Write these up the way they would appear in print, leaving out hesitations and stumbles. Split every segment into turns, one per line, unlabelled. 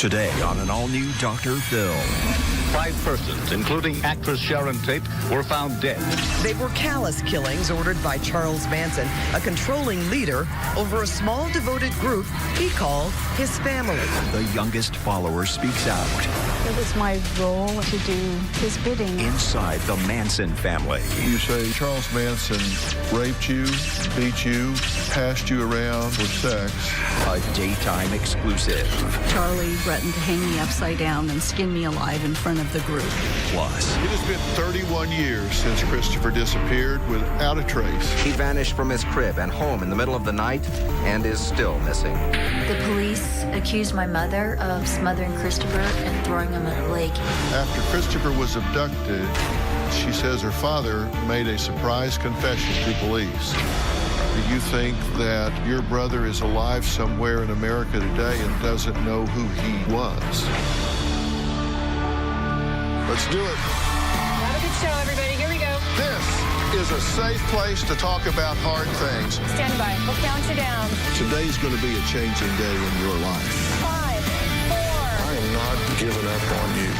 Today on an all-new Dr. Phil.
5 persons, including actress Sharon Tate, were found dead.
They were callous killings ordered by Charles Manson, a controlling leader, over a small devoted group he called his family.
The youngest follower speaks out.
It was my role to do his bidding.
Inside the Manson family.
You say Charles Manson raped you, beat you, passed you around for sex.
A daytime exclusive.
Charlie threatened to hang me upside down and skin me alive in front of the group.
Plus,
It has been 31 years since Christopher disappeared without a trace.
He vanished from his crib and home in the middle of the night and is still missing.
The police accused my mother of smothering Christopher and throwing him in a lake.
After Christopher was abducted, she says her father made a surprise confession to police. Do you think that your brother is alive somewhere in America today and doesn't know who he was? Let's do it.
Have a good show, everybody. Here we go.
This is a safe place to talk about hard things.
Stand by. We'll count you down.
Today's going to be a changing day in your life.
5, 4.
I am not giving up on you.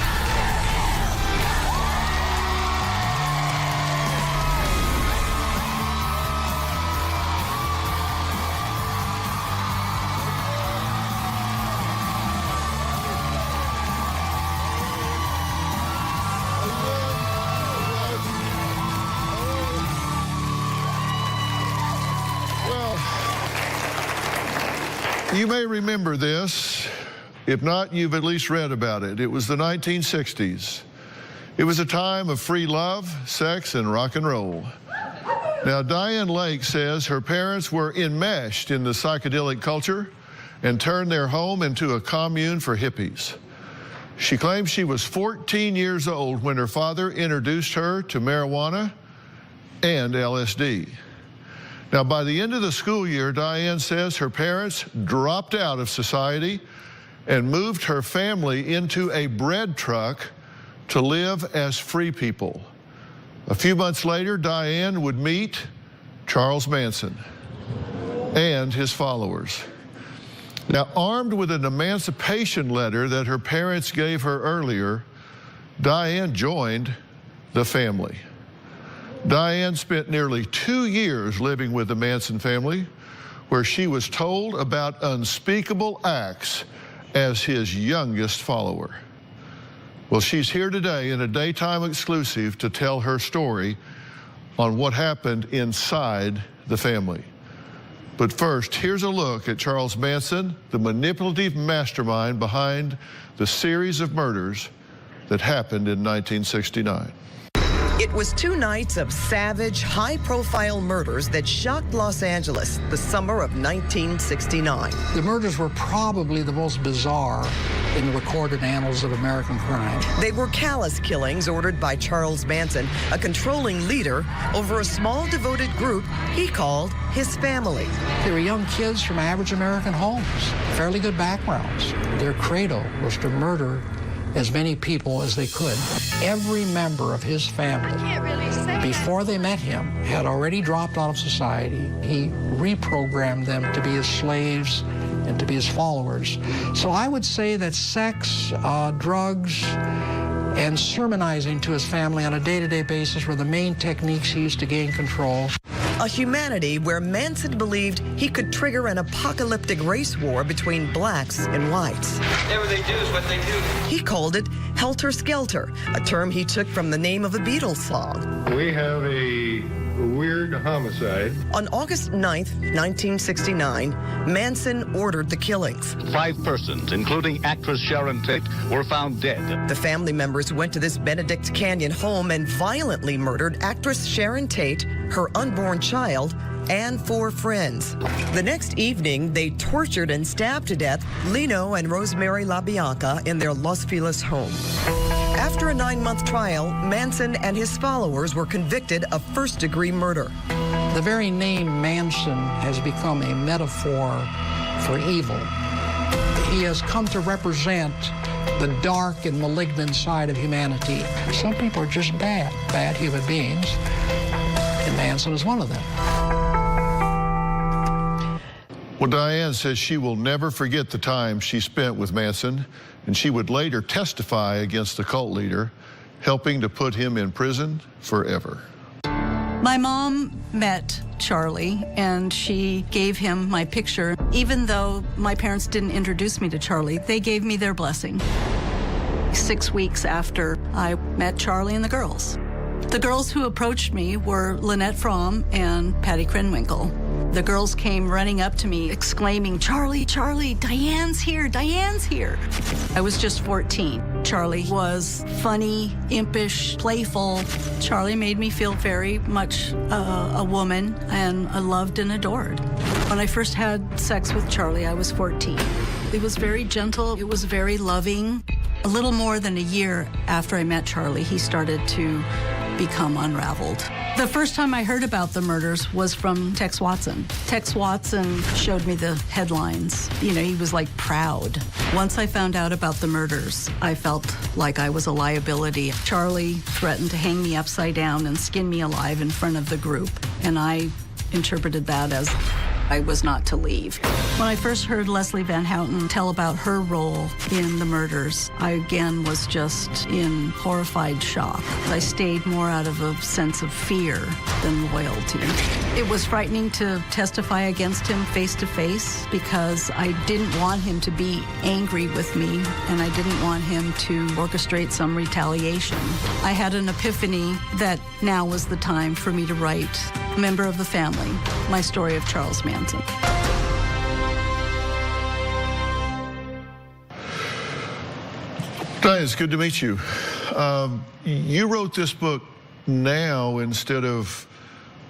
You may remember this. If not, you've at least read about it. It was the 1960s. It was a time of free love, sex, and rock and roll. Now, Diane Lake says her parents were enmeshed in the psychedelic culture and turned their home into a commune for hippies. She claims she was 14 years old when her father introduced her to marijuana and LSD. Now, by the end of the school year, Diane says her parents dropped out of society and moved her family into a bread truck to live as free people. A few months later, Diane would meet Charles Manson and his followers. Now, armed with an emancipation letter that her parents gave her earlier, Diane joined the family. Diane spent nearly 2 years living with the Manson family, where she was told about unspeakable acts as his youngest follower. Well, she's here today in a daytime exclusive to tell her story on what happened inside the family. But first, here's a look at Charles Manson, the manipulative mastermind behind the series of murders that happened in 1969.
It was 2 nights of savage, high-profile murders that shocked Los Angeles the summer of 1969.
The murders were probably the most bizarre in the recorded annals of American crime.
They were callous killings ordered by Charles Manson, a controlling leader, over a small devoted group he called his family.
They were young kids from average American homes, fairly good backgrounds. Their credo was to murder as many people as they could. Every member of his family, before they met him, had already dropped out of society. He reprogrammed them to be his slaves and to be his followers. So I would say that sex, drugs, and sermonizing to his family on a day-to-day basis were the main techniques he used to gain control.
A humanity where Manson believed he could trigger an apocalyptic race war between blacks and whites.
Whatever they do is what they do.
He called it Helter Skelter, a term he took from the name of a Beatles song.
We have a weird homicide.
On August 9th, 1969, Manson ordered the killings.
5 persons, including actress Sharon Tate, were found dead.
The family members went to this Benedict Canyon home and violently murdered actress Sharon Tate, her unborn child, and 4 friends. The next evening, they tortured and stabbed to death Lino and Rosemary LaBianca in their Los Feliz home. After a 9-month trial, Manson and his followers were convicted of first-degree murder.
The very name Manson has become a metaphor for evil. He has come to represent the dark and malignant side of humanity. Some people are just bad human beings, and Manson is one of them.
Well, Diane says she will never forget the time she spent with Manson, and she would later testify against the cult leader, helping to put him in prison forever.
My mom met Charlie, and she gave him my picture. Even though my parents didn't introduce me to Charlie, they gave me their blessing. 6 weeks after I met Charlie and the girls. The girls who approached me were Lynette Fromm and Patty Krenwinkel. The girls came running up to me exclaiming, "Charlie, Charlie, Diane's here, Diane's here." I was just 14. Charlie was funny, impish, playful. Charlie made me feel very much a woman, and I loved and adored. When I first had sex with Charlie, I was 14. It was very gentle, it was very loving. A little more than a year after I met Charlie, he started to become unraveled. The first time I heard about the murders was from Tex Watson. Tex Watson showed me the headlines. You know, he was like proud. Once I found out about the murders, I felt like I was a liability. Charlie threatened to hang me upside down and skin me alive in front of the group, and I interpreted that as I was not to leave. When I first heard Leslie Van Houten tell about her role in the murders, I again was just in horrified shock. I stayed more out of a sense of fear than loyalty. It was frightening to testify against him face to face because I didn't want him to be angry with me, and I didn't want him to orchestrate some retaliation. I had an epiphany that now was the time for me to write Member of the Family, my story of Charles Manson.
Diane, it's good to meet you. You wrote this book now instead of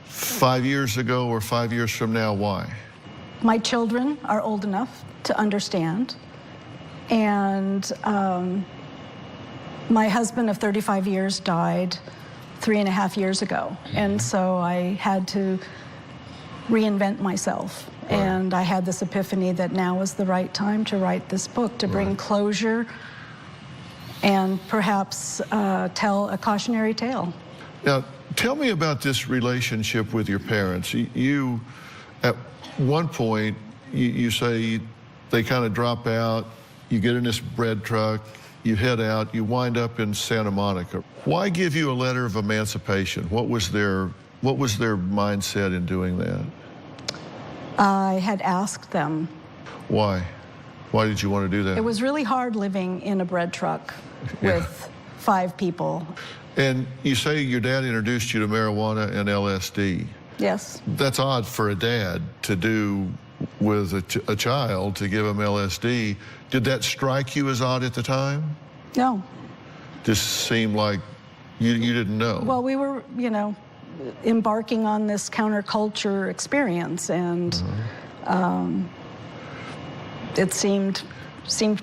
5 years ago or 5 years from now. Why?
My children are old enough to understand, and my husband of 35 years died 3.5 years ago, and so I had to reinvent myself. Right. And I had this epiphany that now was the right time to write this book, to bring closure and perhaps tell a cautionary tale.
Now, tell me about this relationship with your parents. You at one point, you say they kind of drop out, you get in this bread truck, you head out, you wind up in Santa Monica. Why give you a letter of emancipation? What was their mindset in doing that?
I had asked them.
Why? Why did you want to do that?
It was really hard living in a bread truck with 5 people.
And you say your dad introduced you to marijuana and LSD.
Yes.
That's odd for a dad to do with a child, to give him LSD. Did that strike you as odd at the time?
No.
Just seemed like you didn't know.
Well, we were, you know, embarking on this counterculture experience, and it seemed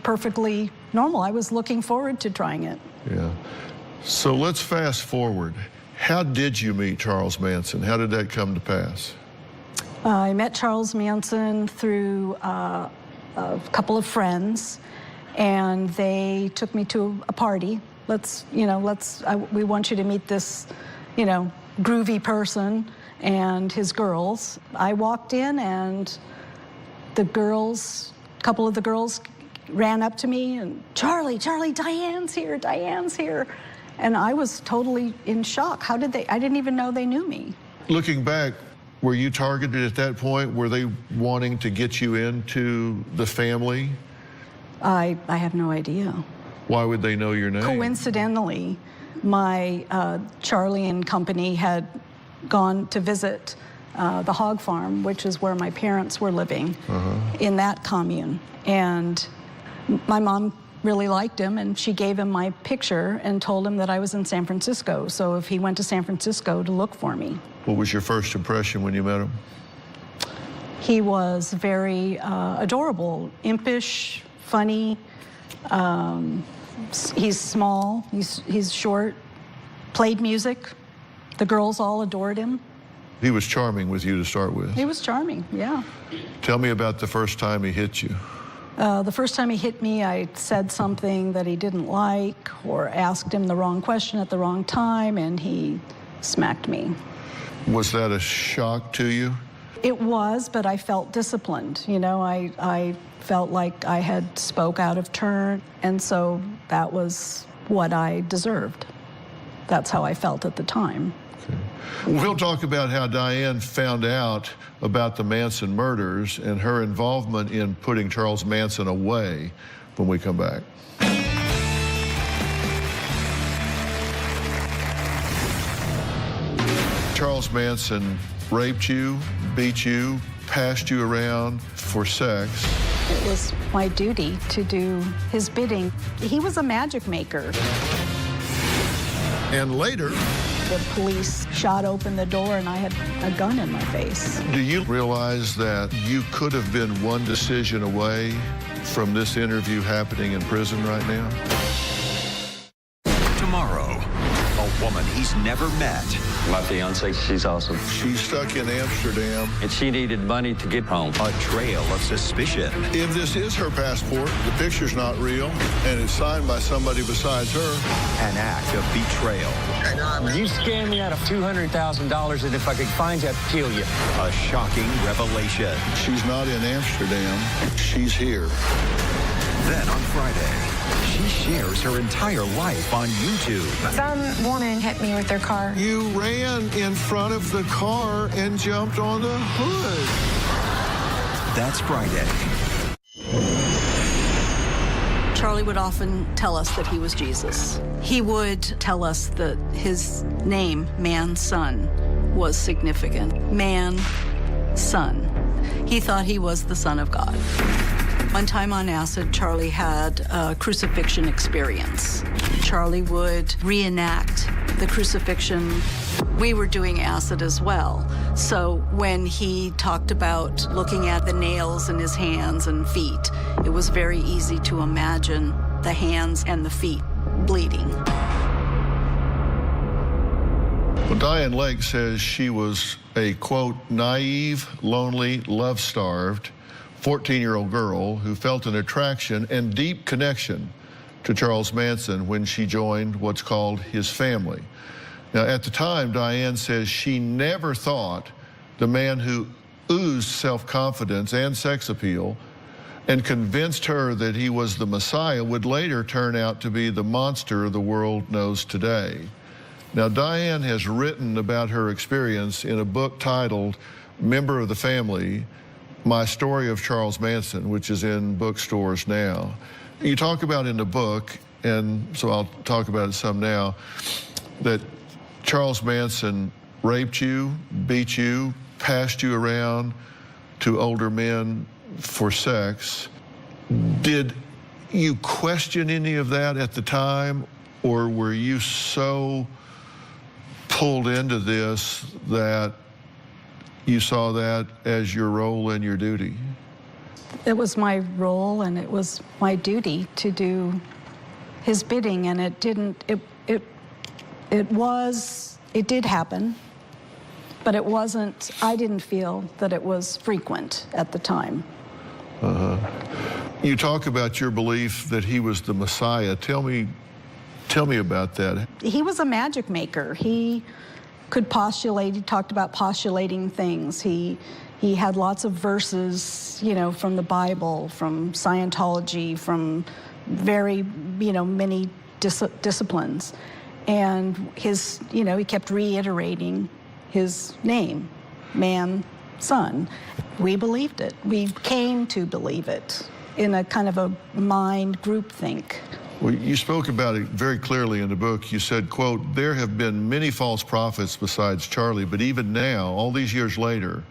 perfectly normal. I was looking forward to trying it.
Yeah. So let's fast forward. How did you meet Charles Manson? How did that come to pass?
I met Charles Manson through a couple of friends, and they took me to a party. We want you to meet this, you know, groovy person and his girls. I walked in, and a couple of the girls ran up to me and, Charlie, Diane's here, Diane's here. And I was totally in shock. How did I didn't even know they knew me.
Looking back, were you targeted at that point? Were they wanting to get you into the family?
I have no idea.
Why would they know your name?
Coincidentally, my Charlie and company had gone to visit the hog farm, which is where my parents were living, in that commune. And my mom really liked him, and she gave him my picture and told him that I was in San Francisco, so if he went to San Francisco to look for me.
What was your first impression when you met him?
He was very adorable, impish, funny. He's small, he's short, played music. The girls all adored him.
He was charming with you to start with.
He was charming, yeah.
Tell me about the first time he hit you.
The first time he hit me, I said something that he didn't like or asked him the wrong question at the wrong time, and he smacked me.
Was that a shock to you?
It was, but I felt disciplined. You know, I felt like I had spoke out of turn, and so that was what I deserved. That's how I felt at the time.
We'll talk about how Diane found out about the Manson murders and her involvement in putting Charles Manson away when we come back. Charles Manson raped you, beat you, passed you around for sex.
It was my duty to do his bidding. He was a magic maker.
And later,
the police shot open the door and I had a gun in my face.
Do you realize that you could have been one decision away from this interview happening in prison right now?
Tomorrow, a woman he's never met.
My fiance, she's awesome.
She's stuck in Amsterdam.
And she needed money to get home.
A trail of suspicion.
If this is her passport, the picture's not real, and it's signed by somebody besides her.
An act of betrayal.
You scammed me out of $200,000, and if I could find you, I'd kill you.
A shocking revelation.
She's not in Amsterdam. She's here.
Then on Friday, she shares her entire life on YouTube.
Some woman hit me with their car.
You ran in front of the car and jumped on the hood.
That's Friday.
Charlie would often tell us that he was Jesus. He would tell us that his name, Manson, was significant. Man, son. He thought he was the Son of God. One time on acid, Charlie had a crucifixion experience. Charlie would reenact the crucifixion. We were doing acid as well. So when he talked about looking at the nails in his hands and feet, it was very easy to imagine the hands and the feet bleeding.
Well, Diane Lake says she was a, quote, naive, lonely, love-starved 14-year-old girl who felt an attraction and deep connection to Charles Manson when she joined what's called his family. Now, at the time, Diane says she never thought the man who oozed self-confidence and sex appeal and convinced her that he was the Messiah would later turn out to be the monster the world knows today. Now, Diane has written about her experience in a book titled Member of the Family, My Story of Charles Manson, which is in bookstores now. You talk about in the book, and so I'll talk about it some now, that Charles Manson raped you, beat you, passed you around to older men for sex. Did you question any of that at the time, or were you so pulled into this that you saw that as your role and your duty?
It was my role and it was my duty to do his bidding, and it didn't, it did happen, but it wasn't, I didn't feel that it was frequent at the time.
You talk about your belief that he was the Messiah. Tell me about that.
He was a magic maker. He could postulate, he talked about postulating things. He had lots of verses, you know, from the Bible, from Scientology, from very, you know, many disciplines. And his, you know, he kept reiterating his name, man, son. We believed it. We came to believe it in a kind of a mind groupthink.
Well, you spoke about it very clearly in the book. You said, quote, there have been many false prophets besides Charlie, but even now, all these years later,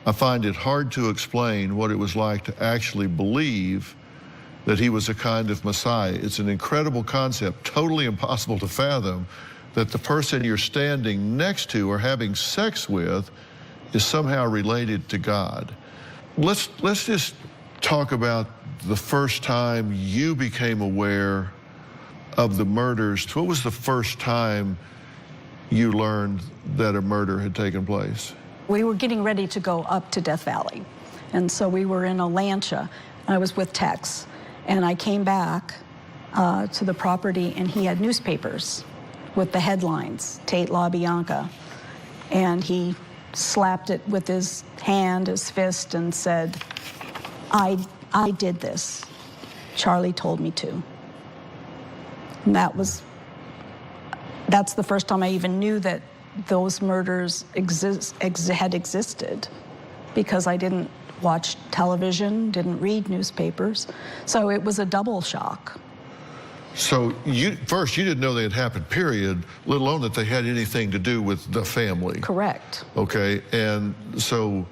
I find it hard to explain what it was like to actually believe that he was a kind of Messiah. It's an incredible concept, totally impossible to fathom, that the person you're standing next to or having sex with is somehow related to God. Let's just talk about the first time you became aware of the murders. What was the first time you learned that a murder had taken place?
We were getting ready to go up to Death Valley. And so we were in a Lancia. I was with Tex. And I came back to the property, and he had newspapers with the headlines, Tate LaBianca. And he slapped it with his hand, his fist, and said, I did this. Charlie told me to. And that's the first time I even knew that those murders had existed, because I didn't watch television, didn't read newspapers. So it was a double shock.
So first, you didn't know they had happened, period, let alone that they had anything to do with the family.
Correct.
Okay, and so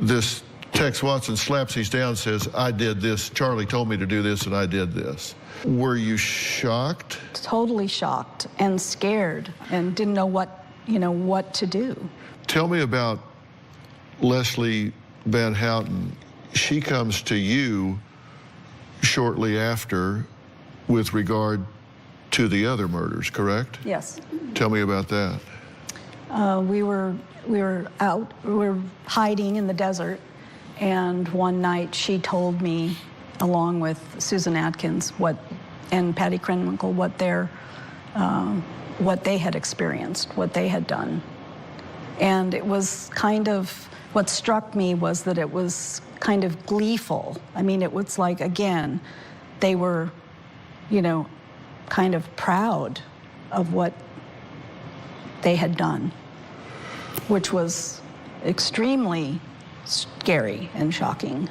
this Tex Watson slaps these down, says, I did this, Charlie told me to do this, and I did this. Were you shocked?
Totally shocked and scared and didn't know what to do.
Tell me about Leslie Van Houten. She comes to you shortly after with regard to the other murders, correct?
Yes.
Tell me about that.
We were hiding in the desert, and one night she told me, along with Susan Atkins and Patty Krenwinkel, what they had experienced, what they had done. And it was kind of, what struck me was that it was kind of gleeful. I mean, it was like, again, they were, kind of proud of what they had done, which was extremely scary and shocking.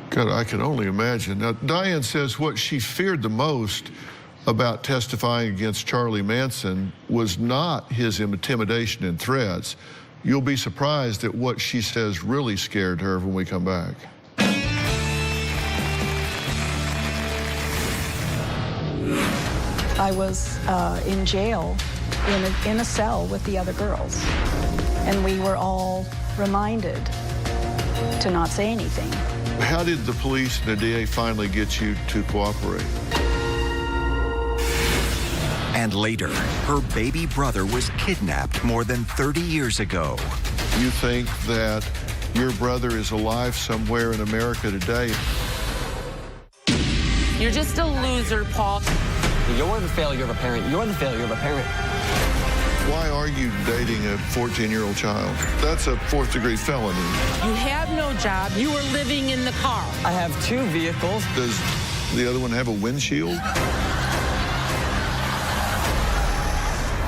God, I can only imagine. Now, Diane says what she feared the most about testifying against Charlie Manson was not his intimidation and threats. You'll be surprised at what she says really scared her when we come back.
I was in jail in a cell with the other girls, and we were all reminded to not say anything.
How did the police and the DA finally get you to cooperate?
And later, her baby brother was kidnapped more than 30 years ago.
You think that your brother is alive somewhere in America today?
You're just a loser, Paul.
You're the failure of a parent. You're the failure of a parent.
Why are you dating a 14-year-old child? That's a fourth-degree felony.
You have no job. You are living in the car.
I have 2 vehicles.
Does the other one have a windshield?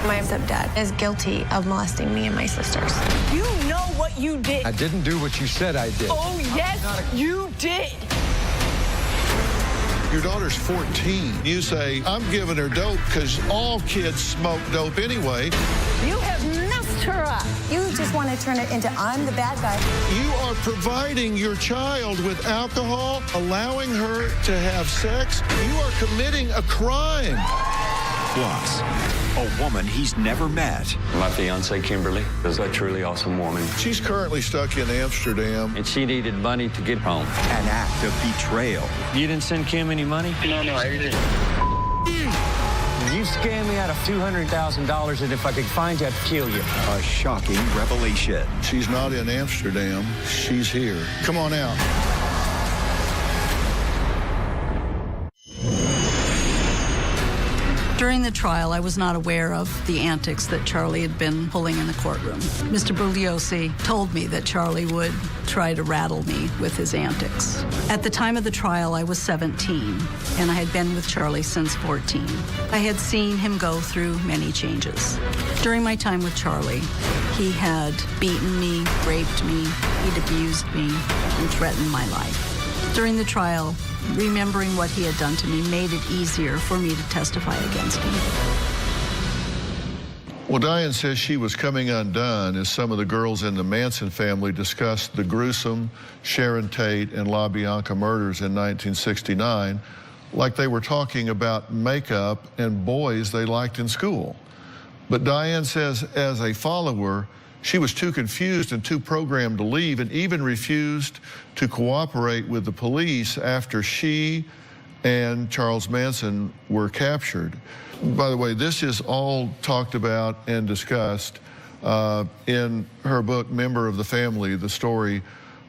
My stepdad is guilty of molesting me and my sisters.
You know what you did.
I didn't do what you said I did.
Oh, yes, you did.
Your daughter's 14. You say, I'm giving her dope because all kids smoke dope anyway.
You have messed her up.
You just want to turn it into I'm the bad guy.
You are providing your child with alcohol, allowing her to have sex. You are committing a crime.
Plus, a woman he's never met.
My fiancée, Kimberly, is a truly awesome woman.
She's currently stuck in Amsterdam.
And she needed money to get home.
An act of betrayal.
You didn't send Kim any money?
No, I didn't.
You scammed me out of $200,000, and if I could find you, I'd kill you.
A shocking revelation.
She's not in Amsterdam. She's here. Come on out.
During the trial, I was not aware of the antics that Charlie had been pulling in the courtroom. Mr. Bugliosi told me that Charlie would try to rattle me with his antics. At the time of the trial, I was 17, and I had been with Charlie since 14. I had seen him go through many changes. During my time with Charlie, he had beaten me, raped me, he'd abused me, and threatened my life. During the trial, remembering what he had done to me made it easier for me to testify against him.
Well, Diane says she was coming undone as some of the girls in the Manson family discussed the gruesome Sharon Tate and LaBianca murders in 1969 like they were talking about makeup and boys they liked in school. But Diane says as a follower, she was too confused and too programmed to leave, and even refused to cooperate with the police after she and Charles Manson were captured. By the way, this is all talked about and discussed in her book, Member of the Family, the story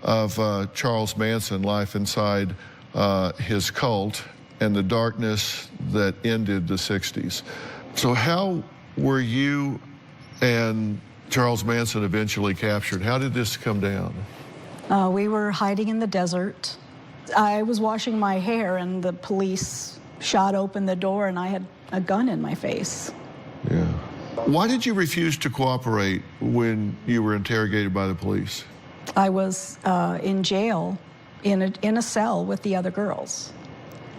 of Charles Manson, life inside his cult and the darkness that ended the 60s. So how were you and Charles Manson eventually captured. How did this come down?
We were hiding in the desert. I was washing my hair and the police shot open the door and I had a gun in my face.
Yeah. Why did you refuse to cooperate when you were interrogated by the police?
I was in jail in a cell with the other girls.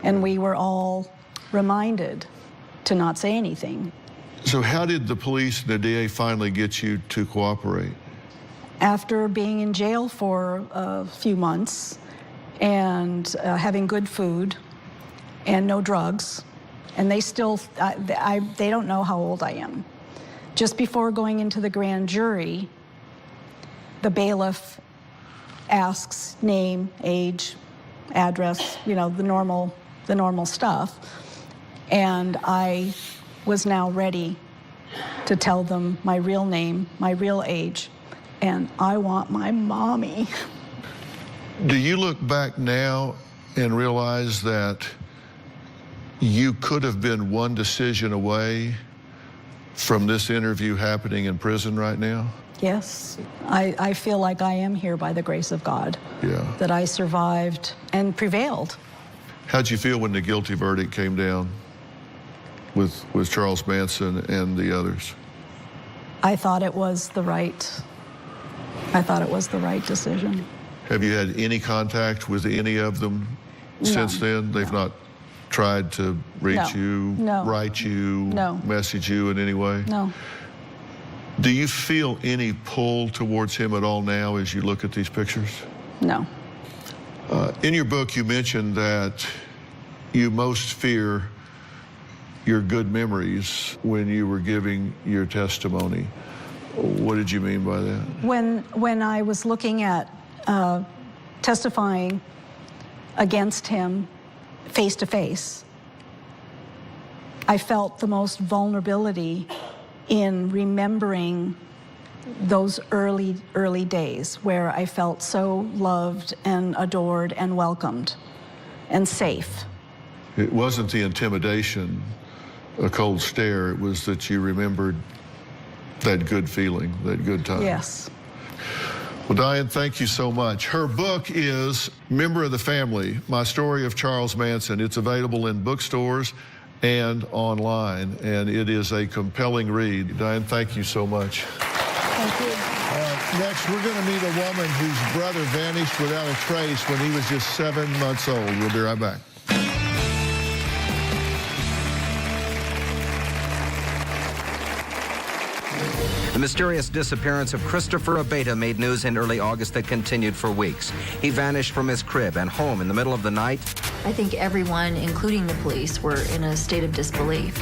And we were all reminded to not say anything.
So how did the police and the DA finally get you to cooperate?
After being in jail for a few months and having good food and no drugs, and they still, they don't know how old I am. Just before going into the grand jury, the bailiff asks name, age, address, you know, the normal stuff. And I was now ready to tell them my real name, my real age, and I want my mommy.
Do you look back now and realize that you could have been one decision away from this interview happening in prison right now?
Yes, I feel like I am here by the grace of God.
Yeah.
That I survived and prevailed.
How'd you feel when the guilty verdict came down with Charles Manson and the others?
I thought it was the right decision.
Have you had any contact with any of them since then? They've not tried to reach you, write you, message you in any way?
No.
Do you feel any pull towards him at all now as you look at these pictures?
No.
In your book, you mentioned that you most fear your good memories when you were giving your testimony. What did you mean by that?
When I was looking at testifying against him face to face, I felt the most vulnerability in remembering those early days where I felt so loved and adored and welcomed and safe.
It wasn't the intimidation, a cold stare, it was that you remembered that good feeling, that good time.
Yes.
Well, Diane, thank you so much. Her book is Member of the Family, My Story of Charles Manson. It's available in bookstores and online, and it is a compelling read. Diane, thank you so much.
Thank you.
Next, we're going to meet a woman whose brother vanished without a trace when he was just 7 months old. We'll be right back.
The mysterious disappearance of Christopher Abeyta made news in early August that continued for weeks. He vanished from his crib and home in the middle of the night.
I think everyone, including the police, were in a state of disbelief.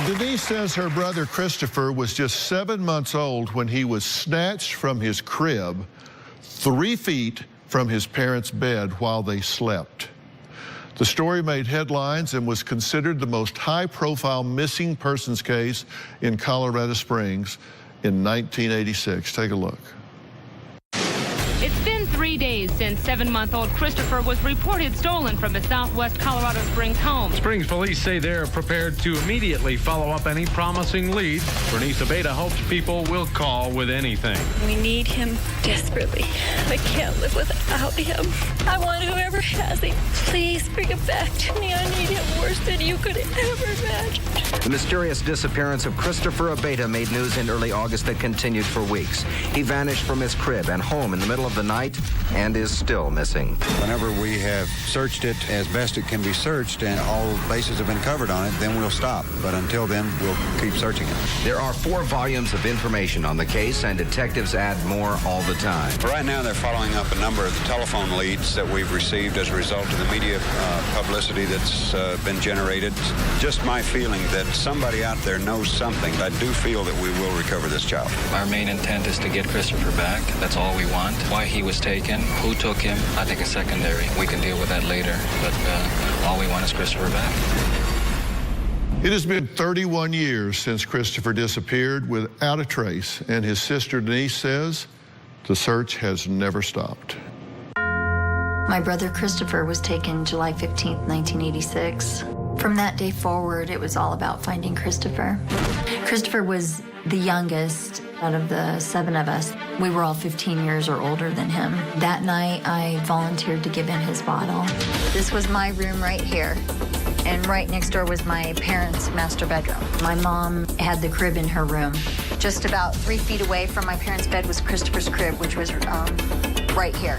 Denise says her brother Christopher was just 7 months old when he was snatched from his crib 3 feet from his parents' bed while they slept. The story made headlines and was considered the most high-profile missing persons case in Colorado Springs in 1986. Take a look.
It's been 3 days since 7-month-old Christopher was reported stolen from his southwest Colorado Springs home.
Springs police say they're prepared to immediately follow up any promising leads. Bernice Abeyta hopes people will call with anything.
We need him desperately. I can't live without him. I want whoever has him, please bring him back to me. I need him worse than you could ever imagine.
The mysterious disappearance of Christopher Abeyta made news in early August that continued for weeks. He vanished from his crib and home in the middle of the night and is still missing.
Whenever we have searched it as best it can be searched and all bases have been covered on it, then we'll stop. But until then, we'll keep searching it.
There are 4 volumes of information on the case, and detectives add more all the time.
Right now, they're following up a number of the telephone leads that we've received as a result of the media publicity that's been generated. Just my feeling that somebody out there knows something. I do feel that we will recover this child.
Our main intent is to get Christopher back. That's all we want. Why he was taken, who took him, I think is secondary. We can deal with that later, but all we want is Christopher back.
It has been 31 years since Christopher disappeared without a trace, and his sister Denise says the search has never stopped.
My brother Christopher was taken July 15th, 1986. From that day forward, it was all about finding Christopher. Christopher was the youngest out of the 7 of us. We were all 15 years or older than him. That night, I volunteered to give him his bottle. This was my room right here. And right next door was my parents' master bedroom. My mom had the crib in her room. Just about 3 feet away from my parents' bed was Christopher's crib, which was right here.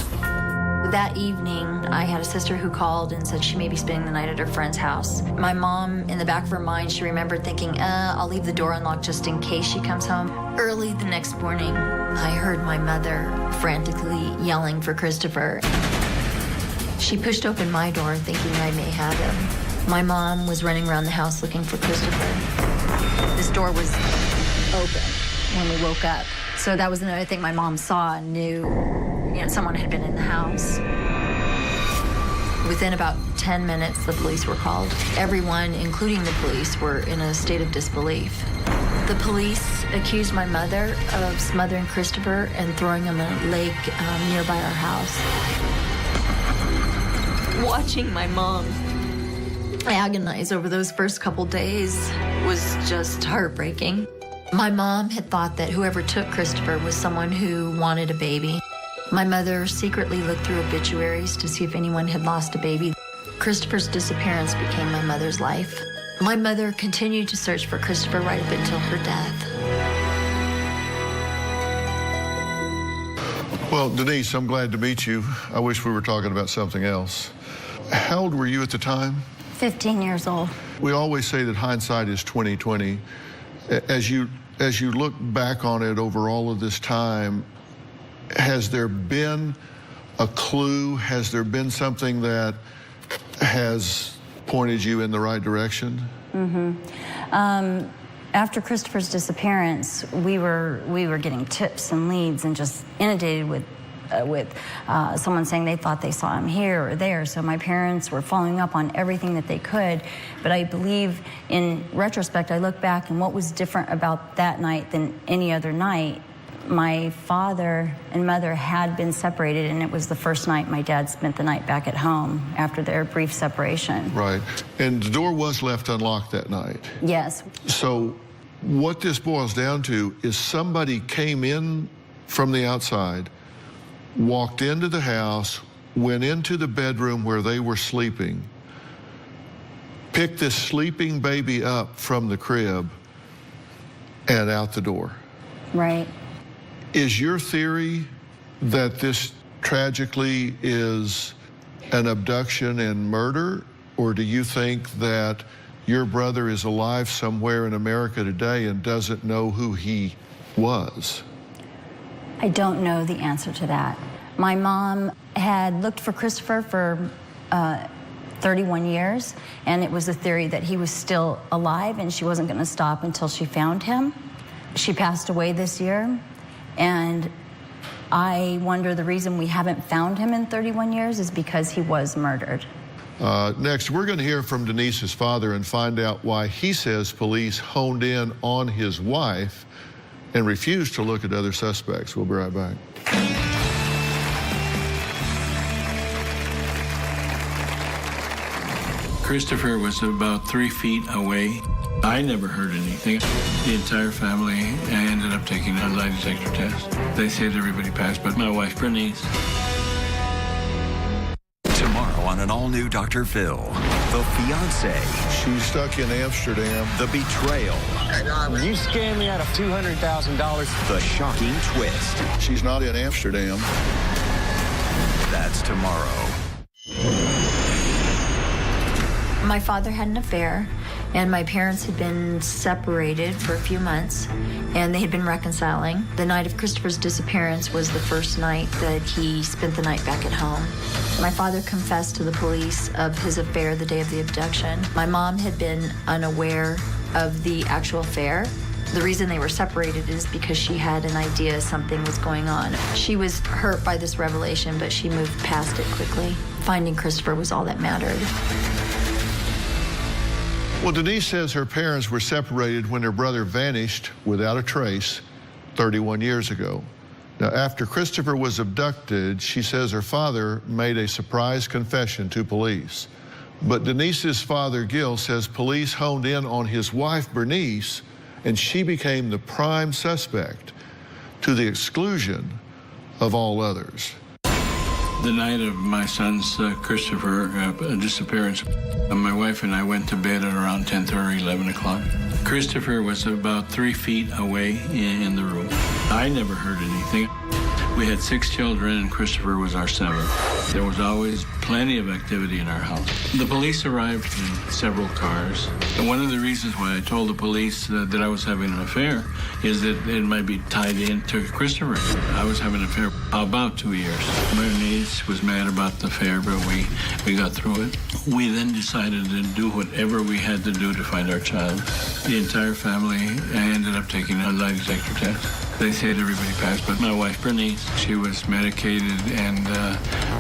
That evening, I had a sister who called and said she may be spending the night at her friend's house. My mom, in the back of her mind, she remembered thinking, I'll leave the door unlocked just in case she comes home. Early the next morning, I heard my mother frantically yelling for Christopher. She pushed open my door thinking I may have him. My mom was running around the house looking for Christopher. This door was open when we woke up. So that was another thing my mom saw and knew someone had been in the house. Within about 10 minutes, the police were called. Everyone, including the police, were in a state of disbelief. The police accused my mother of smothering Christopher and throwing him in a lake nearby our house. Watching my mom agonize over those first couple days was just heartbreaking. My mom had thought that whoever took Christopher was someone who wanted a baby. My mother secretly looked through obituaries to see if anyone had lost a baby. Christopher's disappearance became my mother's life. My mother continued to search for Christopher right up until her death.
Well, Denise, I'm glad to meet you. I wish we were talking about something else. How old were you at the time?
15 years old.
We always say that hindsight is 20/20. As you look back on it over all of this time, has there been a clue? Has there been something that has pointed you in the right direction?
Mm-hmm. After Christopher's disappearance, we were getting tips and leads and just inundated with someone saying they thought they saw him here or there. So my parents were following up on everything that they could. But I believe, in retrospect, I look back and what was different about that night than any other night. My father and mother had been separated, and it was the first night my dad spent the night back at home after their brief separation.
Right. And the door was left unlocked that night.
Yes.
So what this boils down to is somebody came in from the outside, walked into the house, went into the bedroom where they were sleeping, picked this sleeping baby up from the crib, and out the door.
Right.
Is your theory that this tragically is an abduction and murder, or do you think that your brother is alive somewhere in America today and doesn't know who he was?
I don't know the answer to that. My mom had looked for Christopher for 31 years, and it was a theory that he was still alive and she wasn't going to stop until she found him. She passed away this year, and I wonder the reason we haven't found him in 31 years is because he was murdered.
Next, we're going to hear from Denise's father and find out why he says police honed in on his wife and refused to look at other suspects. We'll be right back.
Christopher was about 3 feet away. I never heard anything. The entire family, I ended up taking a lie detector test. They said everybody passed, but my wife, Bernice.
Tomorrow on an all-new Dr. Phil, the fiancé.
She's stuck in Amsterdam.
The betrayal.
You scammed me out of $200,000.
The shocking twist.
She's not in Amsterdam.
That's tomorrow.
My father had an affair, and my parents had been separated for a few months, and they had been reconciling. The night of Christopher's disappearance was the first night that he spent the night back at home. My father confessed to the police of his affair the day of the abduction. My mom had been unaware of the actual affair. The reason they were separated is because she had an idea something was going on. She was hurt by this revelation, but she moved past it quickly. Finding Christopher was all that mattered.
Well, Denise says her parents were separated when her brother vanished without a trace 31 years ago. Now, after Christopher was abducted, she says her father made a surprise confession to police. But Denise's father, Gil, says police honed in on his wife, Bernice, and she became the prime suspect to the exclusion of all others.
The night of my son's Christopher disappearance, my wife and I went to bed at around 10:30, 11 o'clock. Christopher was about 3 feet away in the room. I never heard anything. We had 6 children, and Christopher was our 7th. There was always plenty of activity in our house. The police arrived in several cars. And one of the reasons why I told the police that I was having an affair is that it might be tied into Christopher. I was having an affair about 2 years. My niece was mad about the affair, but we got through it. We then decided to do whatever we had to do to find our child. The entire family ended up taking a lie detector test. They said everybody passed, but my wife, Bernice, she was medicated and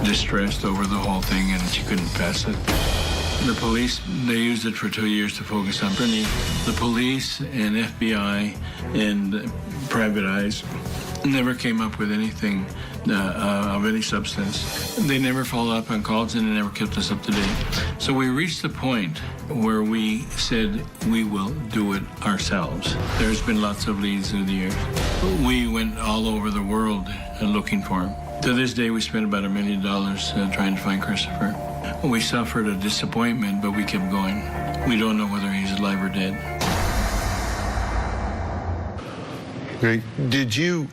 distressed over the whole thing, and she couldn't pass it. The police, they used it for 2 years to focus on Bernice. The police and FBI and private eyes never came up with anything of any substance. They never followed up on calls, and they never kept us up to date. So we reached the point where we said we will do it ourselves. There's been lots of leads through the years. We went all over the world looking for him. To this day, we spent about $1 million trying to find Christopher. We suffered a disappointment, but we kept going. We don't know whether he's alive or dead.
Okay. Did you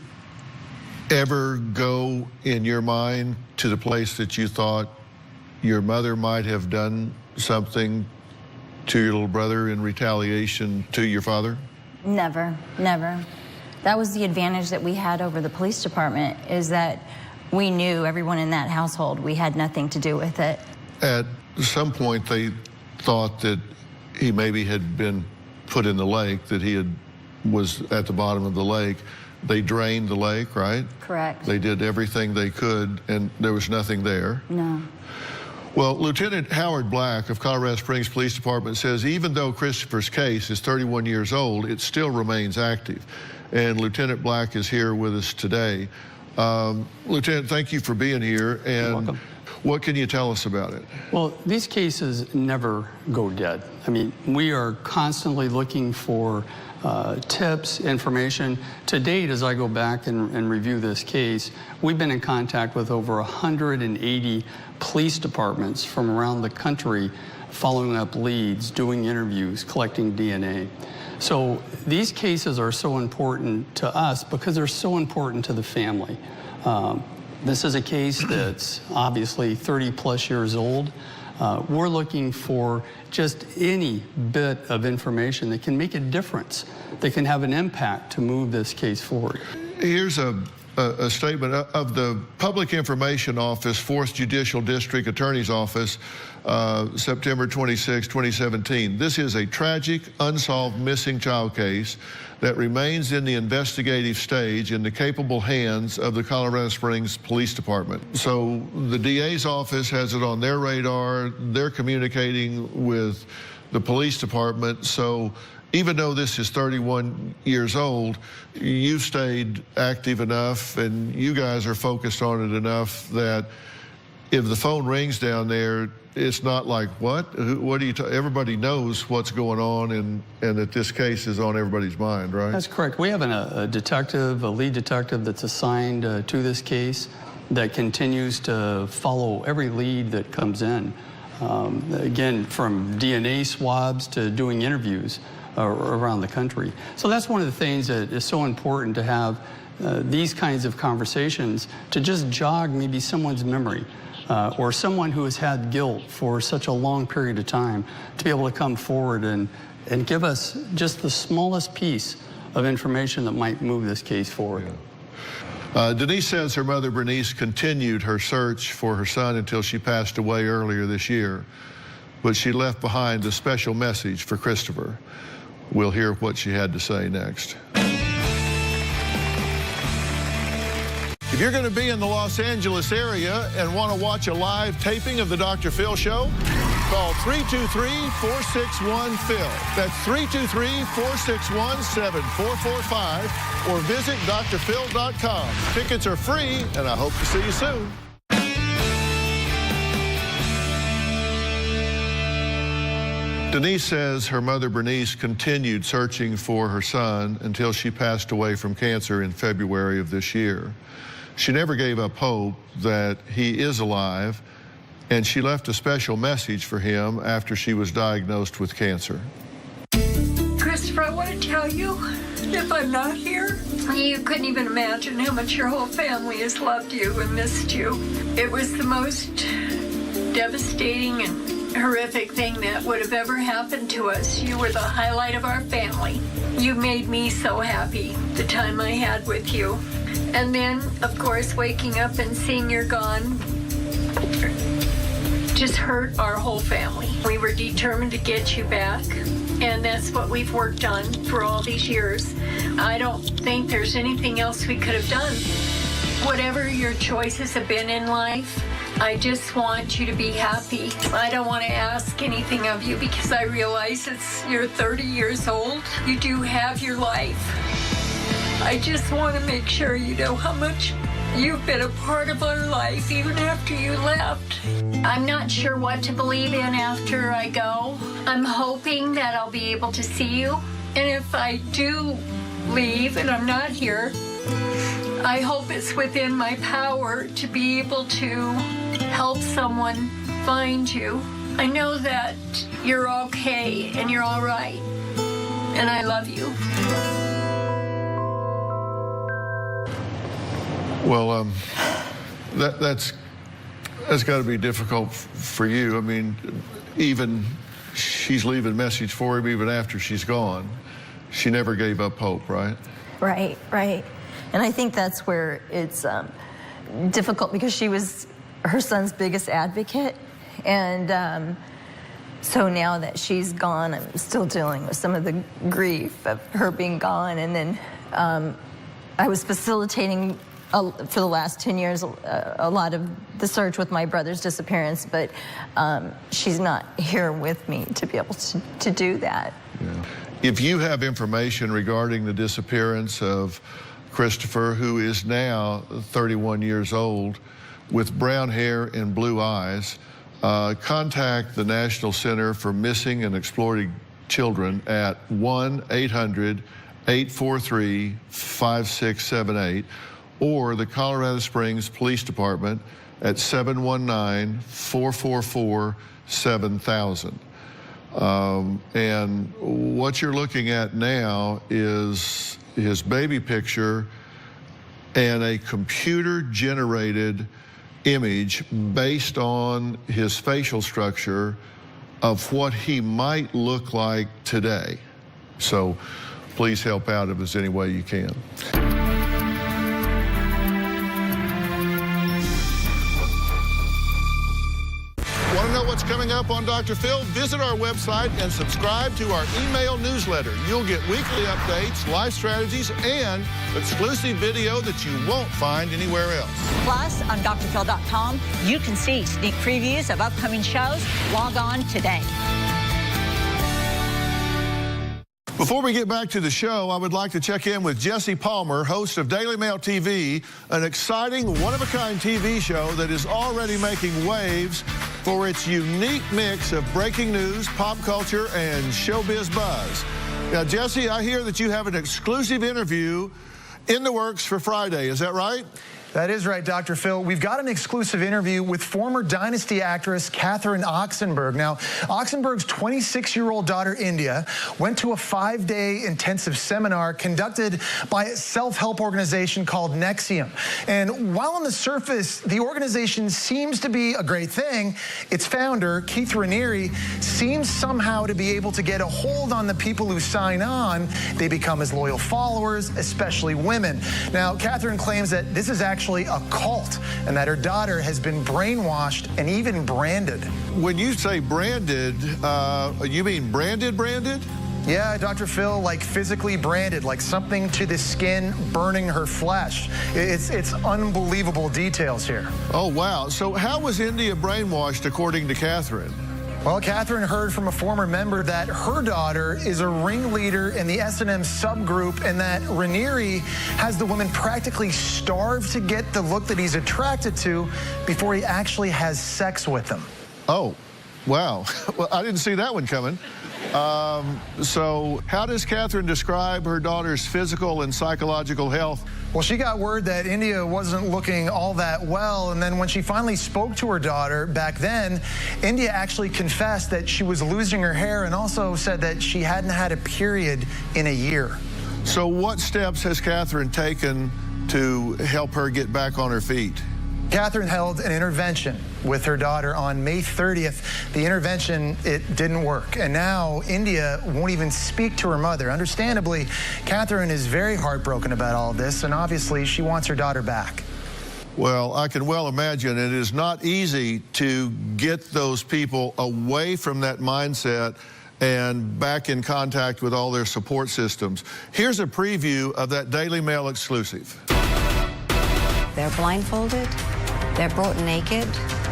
ever go in your mind to the place that you thought your mother might have done something to your little brother in retaliation to your father?
Never, never. That was the advantage that we had over the police department, is that we knew everyone in that household. We had nothing to do with it.
At some point, they thought that he maybe had been put in the lake, that he was at the bottom of the lake. They drained the lake, right?
Correct.
They did everything they could, and there was nothing there.
No.
Well, Lieutenant Howard Black of Colorado Springs Police Department says even though Christopher's case is 31 years old, it still remains active. And Lieutenant Black is here with us today. Lieutenant, thank you for being here. And
you're welcome.
What can you tell us about it?
Well, these cases never go dead. I mean, we are constantly looking for tips, information. To date, as I go back and review this case, we've been in contact with over 180 police departments from around the country, following up leads, doing interviews, collecting DNA. So these cases are so important to us because they're so important to the family. This is a case that's obviously 30+ years old. We're looking for just any bit of information that can make a difference, that can have an impact to move this case forward.
Here's a statement of the Public Information Office, 4th Judicial District Attorney's Office, September 26, 2017. This is a tragic, unsolved missing child case that remains in the investigative stage in the capable hands of the Colorado Springs Police Department. So the DA's office has it on their radar. They're communicating with the police department. So even though this is 31 years old, you've stayed active enough and you guys are focused on it enough that if the phone rings down there, it's not like, what do you everybody knows what's going on, and that this case is on everybody's mind, right?
That's correct. We have a detective, a lead detective that's assigned to this case that continues to follow every lead that comes in. Again, from DNA swabs to doing interviews around the country. So that's one of the things that is so important, to have these kinds of conversations, to just jog maybe someone's memory. Or someone who has had guilt for such a long period of time, to be able to come forward and give us just the smallest piece of information that might move this case forward.
Denise says her mother, Bernice, continued her search for her son until she passed away earlier this year, but she left behind a special message for Christopher. We'll hear what she had to say next. If you're going to be in the Los Angeles area and want to watch a live taping of the Dr. Phil Show, call 323-461-PHIL. That's 323-461-7445, or visit drphil.com. Tickets are free, and I hope to see you soon. Denise says her mother, Bernice, continued searching for her son until she passed away from cancer in February of this year. She never gave up hope that he is alive, and she left a special message for him after she was diagnosed with cancer.
Christopher, I want to tell you, if I'm not here, you couldn't even imagine how much your whole family has loved you and missed you. It was the most devastating and horrific thing that would have ever happened to us. You were the highlight of our family. You made me so happy the time I had with you. And then, of course, waking up and seeing you're gone just hurt our whole family. We were determined to get you back, and that's what we've worked on for all these years. I don't think there's anything else we could have done. Whatever your choices have been in life, I just want you to be happy. I don't want to ask anything of you because I realize you're 30 years old. You do have your life. I just want to make sure you know how much you've been a part of our life even after you left. I'm not sure what to believe in after I go. I'm hoping that I'll be able to see you. And if I do leave and I'm not here, I hope it's within my power to be able to help someone find you. I know that you're okay and you're all right, and I love you.
Well, that's got to be difficult for you. I mean, even she's leaving a message for him even after she's gone. She never gave up hope, right?
Right, right. And I think that's where it's difficult because she was her son's biggest advocate. And so now that she's gone, I'm still dealing with some of the grief of her being gone. And then I was facilitating for the last 10 years a lot of the search with my brother's disappearance, but she's not here with me to be able to do that.
Yeah. If you have information regarding the disappearance of Christopher, who is now 31 years old, with brown hair and blue eyes, contact the National Center for Missing and Exploited Children at 1-800-843-5678 or the Colorado Springs Police Department at 719-444-7000. And what you're looking at now is his baby picture and a computer-generated image based on his facial structure of what he might look like today. So please help out if there's any way you can. Want to know what's coming up on Dr. Phil? Visit our website and subscribe to our email newsletter. You'll get weekly updates, life strategies, and exclusive video that you won't find anywhere else.
Plus, on drphil.com, you can see sneak previews of upcoming shows. Log on today.
Before we get back to the show, I would like to check in with Jesse Palmer, host of Daily Mail TV, an exciting, one-of-a-kind TV show that is already making waves for its unique mix of breaking news, pop culture, and showbiz buzz. Now, Jesse, I hear that you have an exclusive interview in the works for Friday. Is that right?
That is right, Dr. Phil. We've got an exclusive interview with former Dynasty actress Catherine Oxenberg. Now, Oxenberg's 26-year-old daughter, India, went to a 5-day intensive seminar conducted by a self-help organization called Nexium. And while on the surface, the organization seems to be a great thing, its founder, Keith Raniere, seems somehow to be able to get a hold on the people who sign on. They become his loyal followers, especially women. Now, Catherine claims that this is actually a cult and that her daughter has been brainwashed and even branded.
When you say branded, you mean branded?
Yeah, Dr. Phil, like physically branded, like something to the skin burning her flesh. It's unbelievable details here.
Oh, wow. So how was India brainwashed, according to Catherine?
Well, Catherine heard from a former member that her daughter is a ringleader in the S&M subgroup and that Raniere has the women practically starved to get the look that he's attracted to before he actually has sex with them.
Oh, Wow. Well, I didn't see that one coming. So how does Catherine describe her daughter's physical and psychological health?
Well, she got word that India wasn't looking all that well, and then when she finally spoke to her daughter back then, India actually confessed that she was losing her hair and also said that she hadn't had a period in a year.
So what steps has Catherine taken to help her get back on her feet?
Catherine held an intervention with her daughter on May 30th. The intervention, it didn't work. And now India won't even speak to her mother. Understandably, Catherine is very heartbroken about all this, and obviously she wants her daughter back.
Well, I can well imagine it is not easy to get those people away from that mindset and back in contact with all their support systems. Here's a preview of that Daily Mail exclusive.
They're blindfolded, they're brought naked,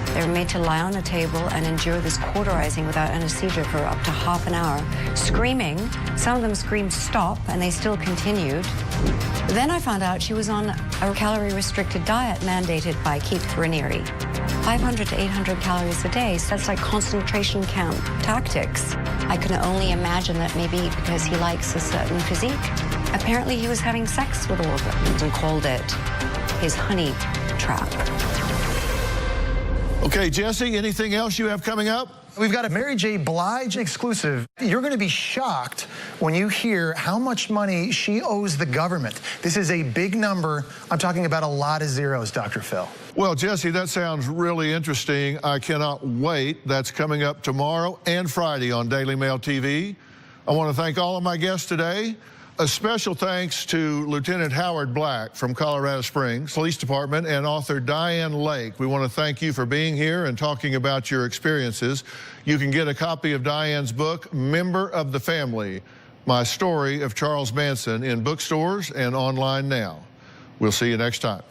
they're made to lie on a table and endure this cauterizing without anesthesia for up to half an hour, screaming. Some of them screamed stop, and they still continued. Then I found out she was on a calorie-restricted diet mandated by Keith Raniere. 500 to 800 calories a day, so that's like concentration camp tactics. I can only imagine that maybe because he likes a certain physique. Apparently he was having sex with all of them and called it his honey trap.
Okay, Jesse, anything else you have coming up?
We've got a Mary J. Blige exclusive. You're going to be shocked when you hear how much money she owes the government. This is a big number. I'm talking about a lot of zeros, Dr. Phil.
Well, Jesse, that sounds really interesting. I cannot wait. That's coming up tomorrow and Friday on Daily Mail TV. I want to thank all of my guests today. A special thanks to Lieutenant Howard Black from Colorado Springs Police Department and author Diane Lake. We want to thank you for being here and talking about your experiences. You can get a copy of Diane's book, Member of the Family, My Story of Charles Manson, in bookstores and online now. We'll see you next time.